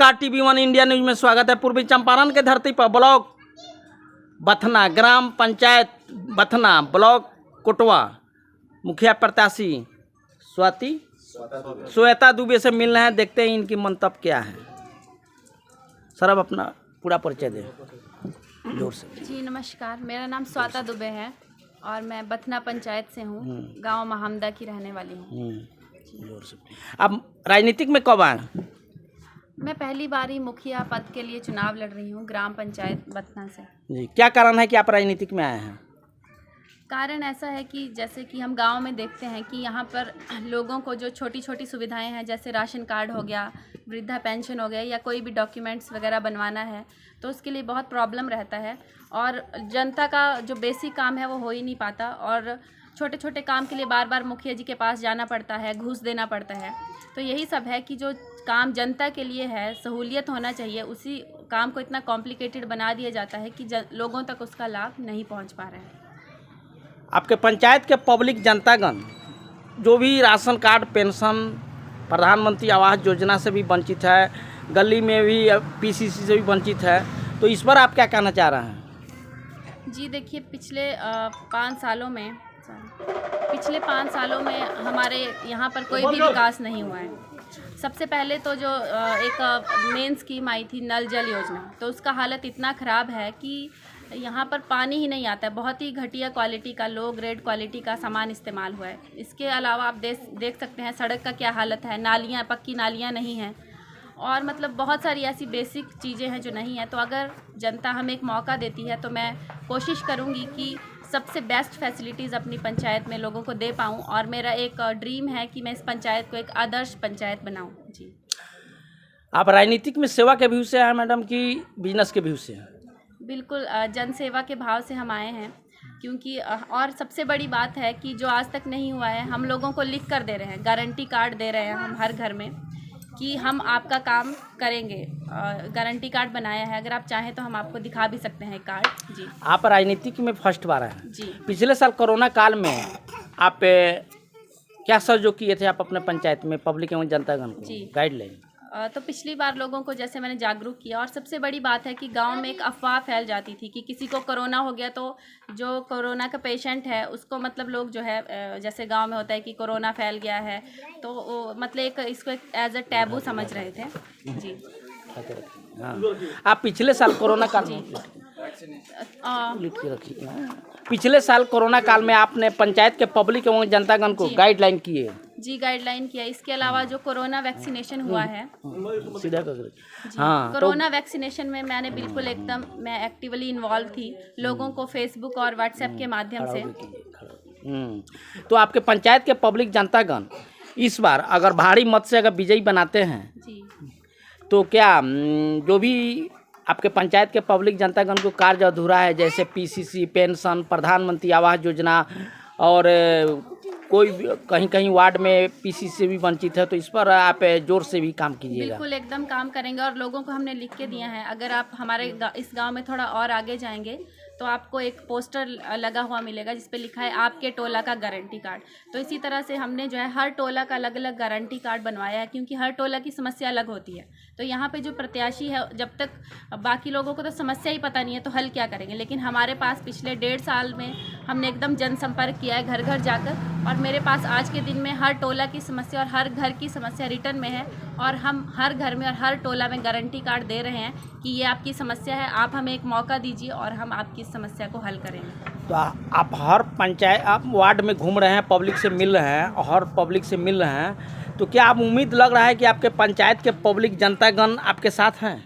नमस्कार, TV1 India news में स्वागत है। पूर्वी चंपारण के धरती पर ब्लॉक बथना, ग्राम पंचायत बथना, ब्लॉक कोटवा, मुखिया प्रत्याशी श्वेता दुबे से मिल रहे हैं। देखते हैं इनकी मंतव्य क्या है। सर, अब अपना पूरा परिचय दें जोर से। जी नमस्कार, मेरा नाम श्वेता दुबे है और मैं बथना पंचायत से हूँ। गांव महामदा की रहने वाली हूँ। जोर से। अब राजनीतिक में कब आए? मैं पहली बार ही मुखिया पद के लिए चुनाव लड़ रही हूँ ग्राम पंचायत बथना से। जी, क्या कारण है कि आप राजनीतिक में आए हैं? कारण ऐसा है कि जैसे कि हम गांव में देखते हैं कि यहाँ पर लोगों को जो छोटी छोटी सुविधाएं हैं, जैसे राशन कार्ड हो गया, वृद्धा पेंशन हो गया, या कोई भी डॉक्यूमेंट्स वगैरह बनवाना है तो उसके लिए बहुत प्रॉब्लम रहता है और जनता का जो बेसिक काम है वो हो ही नहीं पाता और छोटे छोटे काम के लिए बार बार मुखिया जी के पास जाना पड़ता है, घूस देना पड़ता है। तो यही सब है कि जो काम जनता के लिए है, सहूलियत होना चाहिए, उसी काम को इतना कॉम्प्लिकेटेड बना दिया जाता है कि लोगों तक उसका लाभ नहीं पहुंच पा रहा है। आपके पंचायत के पब्लिक जनतागण जो भी राशन कार्ड, पेंशन, प्रधानमंत्री आवास योजना से भी वंचित है, गली में भी PCC से भी वंचित है, तो इस पर आप क्या कहना चाह रहे हैं? जी देखिए, पिछले 5 सालों में हमारे यहाँ पर कोई भी विकास नहीं हुआ है। सबसे पहले तो जो एक मेन स्कीम आई थी नल जल योजना, तो उसका हालत इतना ख़राब है कि यहाँ पर पानी ही नहीं आता है। बहुत ही घटिया क्वालिटी का, लो ग्रेड क्वालिटी का सामान इस्तेमाल हुआ है। इसके अलावा आप देख सकते हैं सड़क का क्या हालत है, नालियाँ, पक्की नालियाँ नहीं हैं और मतलब बहुत सारी ऐसी बेसिक चीज़ें हैं जो नहीं है। तो अगर जनता हमें एक मौका देती है तो मैं कोशिश करूँगी कि सबसे बेस्ट फैसिलिटीज़ अपनी पंचायत में लोगों को दे पाऊँ और मेरा एक ड्रीम है कि मैं इस पंचायत को एक आदर्श पंचायत बनाऊँ। जी, आप राजनीतिक में सेवा के व्यू से आए मैडम कि बिजनेस के व्यू से हैं? बिल्कुल जन सेवा के भाव से हम आए हैं, क्योंकि और सबसे बड़ी बात है कि जो आज तक नहीं हुआ है, हम लोगों को लिख कर दे रहे हैं, गारंटी कार्ड दे रहे हैं हम हर घर में कि हम आपका काम करेंगे। गारंटी कार्ड बनाया है, अगर आप चाहें तो हम आपको दिखा भी सकते हैं कार्ड। जी, आप राजनीतिक में फर्स्ट बार हैं। जी, पिछले साल कोरोना काल में आप क्या सहयोग किए थे आप अपने पंचायत में पब्लिक एवं जनतागण को? जी, गाइडलाइन तो पिछली बार लोगों को जैसे मैंने जागरूक किया और सबसे बड़ी बात है कि गांव में एक अफवाह फैल जाती थी कि किसी को कोरोना हो गया तो जो कोरोना का पेशेंट है उसको मतलब लोग जो है, जैसे गांव में होता है कि कोरोना फैल गया है तो वो मतलब इसको एक एज अ टैबू समझ रहे थे। जी, हाँ। आप पिछले साल कोरोना काल में पिछले साल कोरोना काल में आपने पंचायत के पब्लिक एवं जनतागण को गाइडलाइन किए? जी, गाइडलाइन किया। इसके अलावा जो कोरोना वैक्सीनेशन हुआ है, सीधा हाँ, कोरोना वैक्सीनेशन में मैंने बिल्कुल एकदम मैं एक्टिवली इन्वॉल्व थी, लोगों को फेसबुक और व्हाट्सएप के माध्यम से। तो आपके पंचायत के पब्लिक जनतागण इस बार अगर भारी मत से अगर विजयी बनाते हैं जी, तो क्या जो भी आपके पंचायत के पब्लिक जनतागण को कार्य अधूरा है, जैसे PCC, पेंशन, प्रधानमंत्री आवास योजना और कोई कहीं कहीं वार्ड में PCC से भी वंचित है, तो इस पर आप जोर से भी काम कीजिएगा? बिल्कुल एकदम काम करेंगे और लोगों को हमने लिख के दिया है। अगर आप हमारे इस गांव में थोड़ा और आगे जाएंगे तो आपको एक पोस्टर लगा हुआ मिलेगा जिस पे लिखा है आपके टोला का गारंटी कार्ड। तो इसी तरह से हमने जो है हर टोला का अलग अलग गारंटी कार्ड बनवाया है, क्योंकि हर टोला की समस्या अलग होती है। तो यहाँ पे जो प्रत्याशी है, जब तक बाकी लोगों को तो समस्या ही पता नहीं है तो हल क्या करेंगे, लेकिन हमारे पास पिछले 1.5 साल में हमने एकदम जनसंपर्क किया है घर घर जाकर और मेरे पास आज के दिन में हर टोला की समस्या और हर घर की समस्या रिटर्न में है और हम हर घर में और हर टोला में गारंटी कार्ड दे रहे हैं कि ये आपकी समस्या है, आप हमें एक मौका दीजिए और हम आपकी समस्या को हल करेंगे। तो आप हर पंचायत, आप वार्ड में घूम रहे हैं, पब्लिक से मिल रहे हैं और हर पब्लिक से मिल रहे हैं, तो क्या आप उम्मीद लग रहा है कि आपके पंचायत के पब्लिक जनतागण आपके साथ हैं?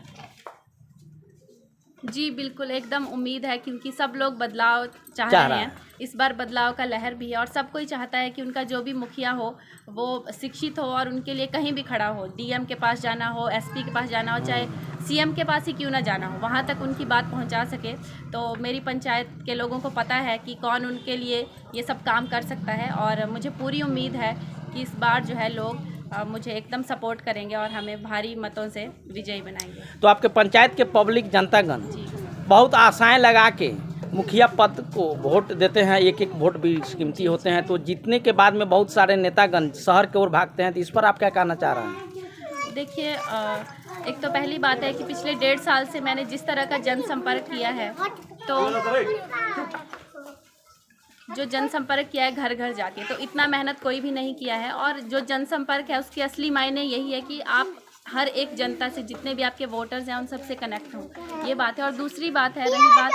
जी बिल्कुल, एकदम उम्मीद है, क्योंकि सब लोग बदलाव चाह रहे हैं। इस बार बदलाव का लहर भी है और सब कोई चाहता है कि उनका जो भी मुखिया हो वो शिक्षित हो और उनके लिए कहीं भी खड़ा हो। DM के पास जाना हो, SP के पास जाना हो, चाहे CM के पास ही क्यों ना जाना हो, वहाँ तक उनकी बात पहुँचा सके। तो मेरी पंचायत के लोगों को पता है कि कौन उनके लिए ये सब काम कर सकता है और मुझे पूरी उम्मीद है कि इस बार जो है लोग मुझे एकदम सपोर्ट करेंगे और हमें भारी मतों से विजयी बनाएंगे। तो आपके पंचायत के पब्लिक जनतागण बहुत आशाएं लगा के मुखिया पद को वोट देते हैं, एक एक वोट भी कीमती होते हैं, तो जीतने के बाद में बहुत सारे नेतागण शहर की ओर भागते हैं, तो इस पर आप क्या कहना चाह रहे हैं? देखिए एक तो पहली बात है कि पिछले 1.5 साल से मैंने जिस तरह का जनसंपर्क किया है, तो जो जनसंपर्क किया है घर घर जाके, तो इतना मेहनत कोई भी नहीं किया है। और जो जनसंपर्क है उसके असली मायने यही है कि आप हर एक जनता से, जितने भी आपके वोटर्स हैं, उन सबसे कनेक्ट हों, ये बात है। और दूसरी बात है, रही बात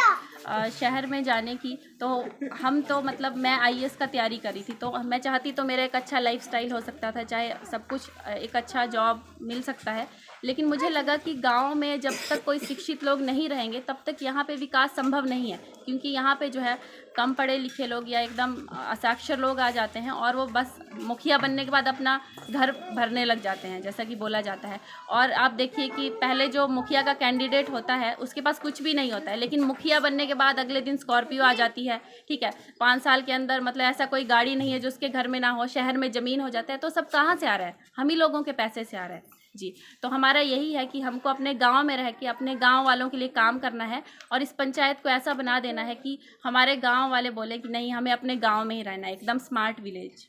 शहर में जाने की, तो हम तो मतलब मैं आईएएस का तैयारी करी थी, तो मैं चाहती तो मेरा एक अच्छा लाइफस्टाइल हो सकता था, चाहे सब कुछ एक अच्छा जॉब मिल सकता है। लेकिन मुझे लगा कि गांव में जब तक कोई शिक्षित लोग नहीं रहेंगे तब तक यहाँ पे विकास संभव नहीं है, क्योंकि यहाँ पे जो है कम पढ़े लिखे लोग या एकदम असाक्षर लोग आ जाते हैं और वो बस मुखिया बनने के बाद अपना घर भरने लग जाते हैं, जैसा कि बोला जाता है। और आप देखिए कि पहले जो मुखिया का कैंडिडेट होता है उसके पास कुछ भी नहीं होता है, लेकिन मुखिया बनने के बाद अगले दिन स्कॉर्पियो आ जाती है, ठीक है। 5 साल के अंदर मतलब ऐसा कोई गाड़ी नहीं है जो उसके घर में ना हो, शहर में ज़मीन हो जाता है। तो सब कहाँ से आ रहा है? हम ही लोगों के पैसे से आ रहा है जी। तो हमारा यही है कि हमको अपने गांव में रह के अपने गांव वालों के लिए काम करना है और इस पंचायत को ऐसा बना देना है कि हमारे गांव वाले बोले कि नहीं, हमें अपने गांव में ही रहना है, एकदम स्मार्ट विलेज।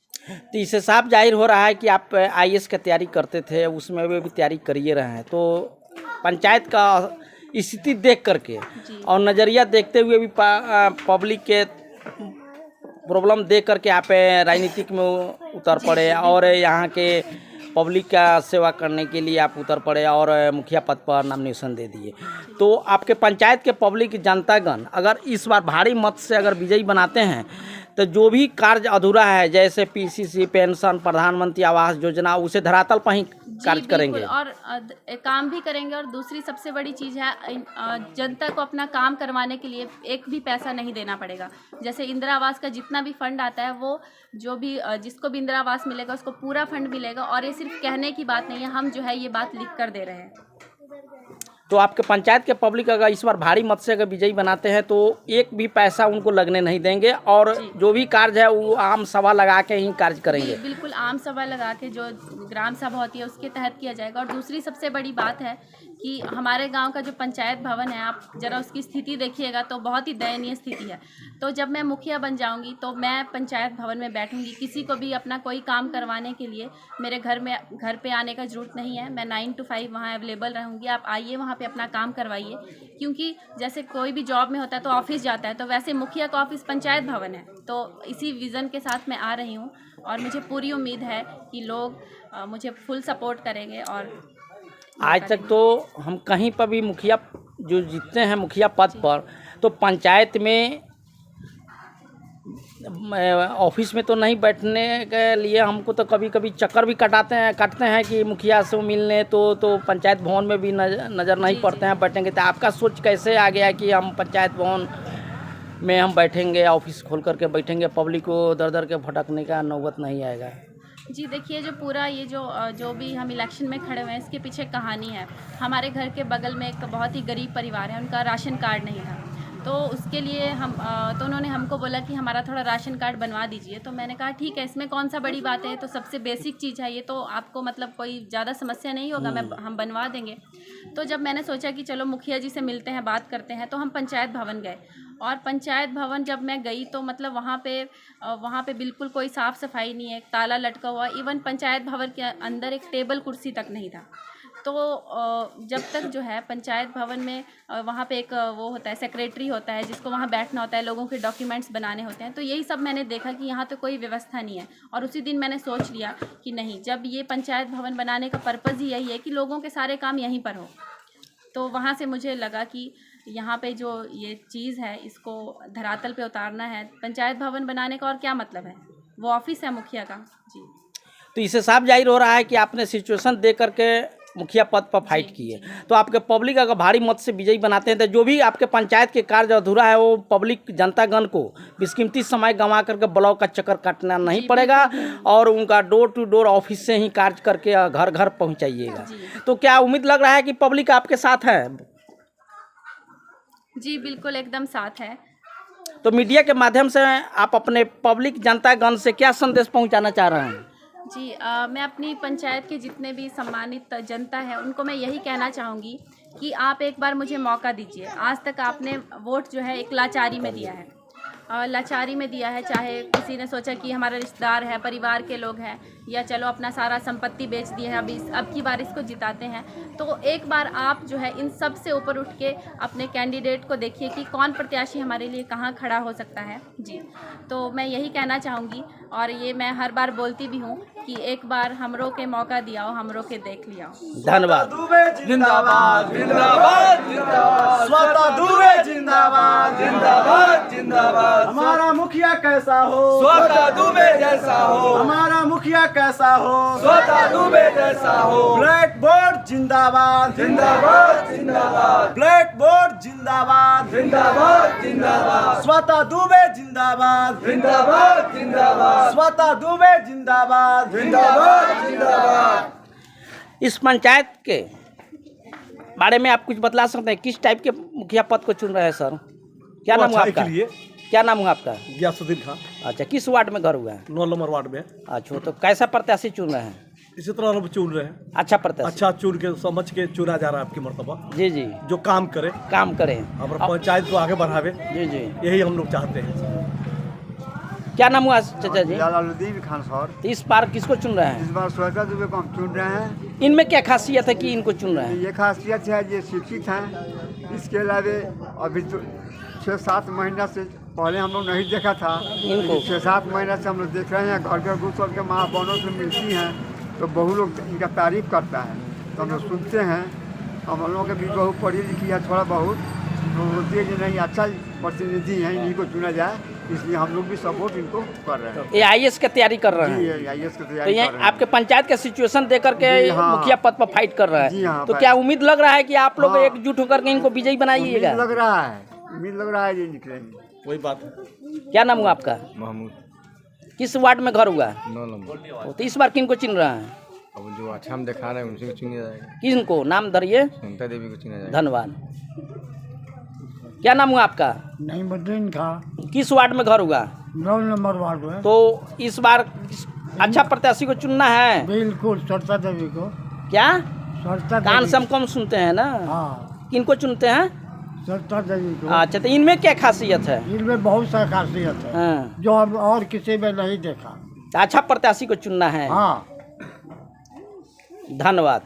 तो इससे साफ जाहिर हो रहा है कि आप आईएएस की तैयारी करते थे, उसमें भी तैयारी करिए रहे हैं, तो पंचायत का स्थिति देख करके और नज़रिया देखते हुए भी पब्लिक के प्रॉब्लम देख करके आप राजनीतिक में उतर पड़े और यहाँ के पब्लिक का सेवा करने के लिए आप उतर पड़े और मुखिया पद पर नामिनेशन दे दिए। तो आपके पंचायत के पब्लिक जनतागण अगर इस बार भारी मत से अगर विजयी बनाते हैं तो जो भी कार्य अधूरा है, जैसे पीसीसी, पेंशन, प्रधानमंत्री आवास योजना, उसे धरातल पर ही कार्य करेंगे और काम भी करेंगे। और दूसरी सबसे बड़ी चीज़ है, जनता को अपना काम करवाने के लिए एक भी पैसा नहीं देना पड़ेगा। जैसे इंदिरा आवास का जितना भी फंड आता है, वो जो भी जिसको भी इंदिरा आवास मिलेगा उसको पूरा फंड मिलेगा। और ये सिर्फ कहने की बात नहीं है, हम जो है ये बात लिख कर दे रहे हैं। तो आपके पंचायत के पब्लिक अगर इस बार भारी मत से अगर विजयी बनाते हैं तो एक भी पैसा उनको लगने नहीं देंगे और जो भी कार्य है वो आम सभा लगा के ही कार्य करेंगे। बिल्कुल आम सभा लगा के, जो ग्राम सभा होती है उसके तहत किया जाएगा। और दूसरी सबसे बड़ी बात है कि हमारे गांव का जो पंचायत भवन है, आप ज़रा उसकी स्थिति देखिएगा तो बहुत ही दयनीय स्थिति है। तो जब मैं मुखिया बन जाऊंगी तो मैं पंचायत भवन में बैठूंगी, किसी को भी अपना कोई काम करवाने के लिए मेरे घर पे आने का ज़रूरत नहीं है। मैं 9 to 5 वहाँ अवेलेबल रहूँगी, आप आइए वहाँ पे अपना काम करवाइए। क्योंकि जैसे कोई भी जॉब में होता है तो ऑफिस जाता है, तो वैसे मुखिया का ऑफिस पंचायत भवन है। तो इसी विज़न के साथ मैं आ रही हूँ और मुझे पूरी उम्मीद है कि लोग मुझे फुल सपोर्ट करेंगे। और आज तक तो हम कहीं पर भी मुखिया जो जीतते हैं मुखिया पद पर, तो पंचायत में ऑफिस में तो नहीं बैठने के लिए हमको तो कभी कभी चक्कर भी काटते हैं कि मुखिया से मिलने, तो पंचायत भवन में भी नज़र नहीं पड़ते हैं बैठेंगे। तो आपका सोच कैसे आ गया कि हम पंचायत भवन में हम बैठेंगे, ऑफिस खोल करके बैठेंगे, पब्लिक को दर दर के भटकने का नौबत नहीं आएगा? जी देखिए, जो पूरा ये जो भी हम इलेक्शन में खड़े हुए हैं, इसके पीछे कहानी है। हमारे घर के बगल में एक बहुत ही गरीब परिवार है, उनका राशन कार्ड नहीं था। तो उसके लिए तो उन्होंने हमको बोला कि हमारा थोड़ा राशन कार्ड बनवा दीजिए। तो मैंने कहा ठीक है, इसमें कौन सा बड़ी बात है, तो सबसे बेसिक चीज़ है ये, तो आपको मतलब कोई ज़्यादा समस्या नहीं होगा, हम बनवा देंगे। तो जब मैंने सोचा कि चलो मुखिया जी से मिलते हैं, बात करते हैं, तो हम पंचायत भवन गए। और पंचायत भवन जब मैं गई तो मतलब वहाँ पे बिल्कुल कोई साफ़ सफाई नहीं है, ताला लटका हुआ। इवन पंचायत भवन के अंदर एक टेबल कुर्सी तक नहीं था। तो जब तक जो है पंचायत भवन में वहाँ पे एक वो होता है, सेक्रेटरी होता है, जिसको वहाँ बैठना होता है, लोगों के डॉक्यूमेंट्स बनाने होते हैं। तो यही सब मैंने देखा कि यहाँ तो कोई व्यवस्था नहीं है। और उसी दिन मैंने सोच लिया कि नहीं, जब ये पंचायत भवन बनाने का पर्पज़ ही यही है कि लोगों के सारे काम यहीं पर हो। तो वहाँ से मुझे लगा कि यहाँ पे जो ये चीज़ है इसको धरातल पे उतारना है। पंचायत भवन बनाने का और क्या मतलब है, वो ऑफिस है मुखिया का जी। तो इससे साफ जाहिर हो रहा है कि आपने सिचुएशन देख करके मुखिया पद पर फाइट की है। तो आपके पब्लिक अगर भारी मत से विजयी बनाते हैं तो जो भी आपके पंचायत के कार्य अधूरा है वो पब्लिक जनतागण को बेशकीमती समय गंवा करके ब्लॉक का चक्कर काटना नहीं पड़ेगा और उनका डोर टू डोर ऑफिस से ही कार्य करके घर घर पहुंचाइएगा। तो क्या उम्मीद लग रहा है कि पब्लिक आपके साथ है? जी बिल्कुल, एकदम साथ है। तो मीडिया के माध्यम से आप अपने पब्लिक जनतागण से क्या संदेश पहुँचाना चाह रहे हैं? जी मैं अपनी पंचायत के जितने भी सम्मानित जनता है उनको मैं यही कहना चाहूँगी कि आप एक बार मुझे मौका दीजिए। आज तक आपने वोट जो है एक लाचारी में दिया है, लाचारी में दिया है, चाहे किसी ने सोचा कि हमारा रिश्तेदार है, परिवार के लोग हैं, या चलो अपना सारा संपत्ति बेच दिए हैं, अब की बार इसको जिताते हैं। तो एक बार आप जो है इन सब से ऊपर उठ के अपने कैंडिडेट को देखिए कि कौन प्रत्याशी हमारे लिए कहाँ खड़ा हो सकता है जी। तो मैं यही कहना चाहूँगी, और ये मैं हर बार बोलती भी हूँ कि एक बार हमरों के मौका दियाओ, हमरों के देख लियाओ। धन्यवाद। जिंदाबाद जिंदाबाद जिंदाबाद, स्वतः दुबे जिंदाबाद जिंदाबाद जिंदाबाद। हमारा मुखिया कैसा हो, स्वतः दुबे जैसा हो। हमारा मुखिया कैसा हो, स्वतः दुबे जैसा हो। ब्लैक बोर्ड जिंदाबाद जिंदाबाद जिंदाबाद, ब्लैक बोर्ड जिंदाबाद जिंदाबाद जिंदाबाद। स्वतः दुबे जिंदाबाद जिंदाबाद जिंदाबाद, स्वतः दुबे जिंदाबाद जिंदाबाद जिंदाबाद। इस पंचायत के बारे में आप कुछ बतला सकते हैं, किस टाइप के मुखिया पद को चुन रहे हैं सर? क्या नाम हुआ आपका? क्या नाम हुआ आपका? गयासुद्दीन खान। अच्छा, किस वार्ड में घर हुआ है? 9 नंबर वार्ड में। अच्छा, तो कैसा प्रत्याशी चुन रहे हैं? इसी तरह हम चुन रहे हैं, अच्छा प्रत्याशी, अच्छा चुन के समझ के चुना जा रहा है आपकी मर्तबा, जी जी, जो काम करे, काम करें, हमारा पंचायत को आगे बढ़ावे, जी जी। यही हम लोग चाहते हैं। क्या नाम हुआ चाचा जी? जलालुद्दीन खान सर। तो इस बार किसको चुन रहे हैं? इस बार स्वतः दुबे को हम चुन रहे हैं। इनमें क्या खासियत है कि इनको चुन रहे हैं? ये खासियत है, ये शिक्षित हैं। इसके अलावा अभी तो 6-7 महीना से पहले हम लोग नहीं देखा था, इनको 6-7 महीना से हम लोग देख रहे हैं। घर घर घुस के माँ बहनों से मिलती हैं तो बहु लोग इनका तारीफ करता है, तो हम लोग सुनते हैं। हम लोगों के भी बहू पढ़ी लिखी है थोड़ा बहुत, तो बोलती है कि नहीं अच्छा प्रतिनिधि हैं, इन्हीं को चुना जाए, इसलिए हम लोग भी सपोर्ट इनको कर रहे हैं। ये IAS की तैयारी कर रहे हैं, जी IAS की तो तैयारी ये कर रहे हैं। आपके पंचायत का सिचुएशन देख करके जी, हाँ। मुखिया पद पर फाइट कर रहा जी, है, हाँ, तो क्या उम्मीद लग रहा है कि आप लोग हाँ। एकजुट होकर के इनको विजयी बनाइएगा? उम्मीद लग रहा है, उम्मीद लग रहा है ये निकलेंगे। वही बात है। क्या नाम हुआ आपका? महमूद। किस वार्ड में घर हुआ? 9 नंबर। तो इस बार किनको चुन रहे हैं? अब जो अच्छा हम दिखा रहे हैं उनसे चुना जाएगा। किनको नाम धरिए? सुनता देवी को चुना जाएगा। धन्यवाद। क्या नाम हुआ आपका? नईमुद्दीन खान। किस वार्ड में घर हुआ? 9 नंबर वार्ड में। तो इस बार अच्छा प्रत्याशी को चुनना है? बिल्कुल सरिता देवी को। क्या सरिता कान देवी। से हम कम सुनते हैं ना? हाँ, किनको चुनते हैं? सरिता देवी को। अच्छा, तो इनमें क्या खासियत है? इनमें बहुत सा खासियत है हाँ, जो हम और किसी में नहीं देखा। अच्छा प्रत्याशी को चुनना है। हाँ। धन्यवाद।